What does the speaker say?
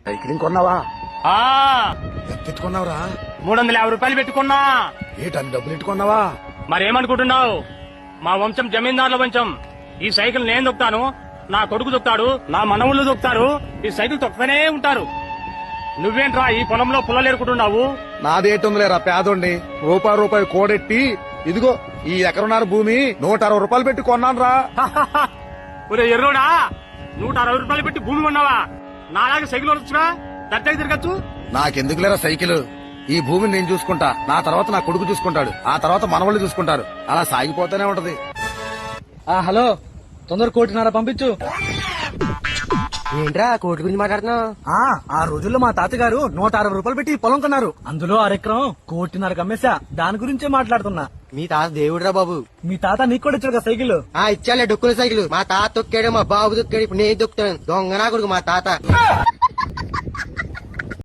Cycle కొన్నావా? ఆ ఎంత ఎత్తుకున్నావురా? 350 రూపాయలు పెట్టుకున్నా. ఏటన్ని డబ్బులు ఎట్టుకున్నావా? మరేమనుకుంటున్నావు? మా వంశం జమీందారుల వంశం. ఈ సైకిల్ నేను దొక్కుతాను, నా కొడుకు దొక్కుతాడు, నా మనవుళ్ళు దొక్కుతారు. ఈ సైకిల్ తొక్కుతూనే ఉంటారు. నువ్వేంట్రా ఈ పొలంలో పుల్లలేరుకుంటున్నావు? నాదేటుందిలేరా పేదోండి. రూపాయి కోడెట్టి ఇదిగో ఈ ఎకరున్నర భూమి 160 రూపాయలు పెట్టి కొన్నాను రా. ఒరే ఎర్రోడా, 160 రూపాయలు పెట్టి భూమి కొన్నావా? నాలాగే సైకిల్ వచ్చుగా, దర్జాకి తిరగచ్చు. నాకెందుకులేరా సైకిల్? ఈ భూమిని నేను చూసుకుంటా, నా తర్వాత నా కొడుకు చూసుకుంటాడు, ఆ తర్వాత మనవాళ్ళు చూసుకుంటారు. అలా సాగిపోతూనే ఉంటది. హలో, తొందర 1.5 కోటి పంపించు. ఏంట్రా కోటి గురించి మాట్లాడుతున్నావు? ఆ రోజుల్లో మా తాతగారు 160 రూపాయలు పెట్టి పొలం కొన్నారు. అందులో 1 ఎకరం 1.5 కోటి అమ్మేశా. దాని గురించే మాట్లాడుతున్నా. మీ తాత దేవుడురా బాబు. మీ తాత నీకు కూడా ఇచ్చాడు కదా సైకిల్? ఇచ్చాలే డొక్కుల సైకిల్. మా తాత తొక్కాడు, మా బాబు తొక్కాడు, ఇప్పుడు నేను తొక్కుతాను. దొంగ నా కొడుకు మా తాత.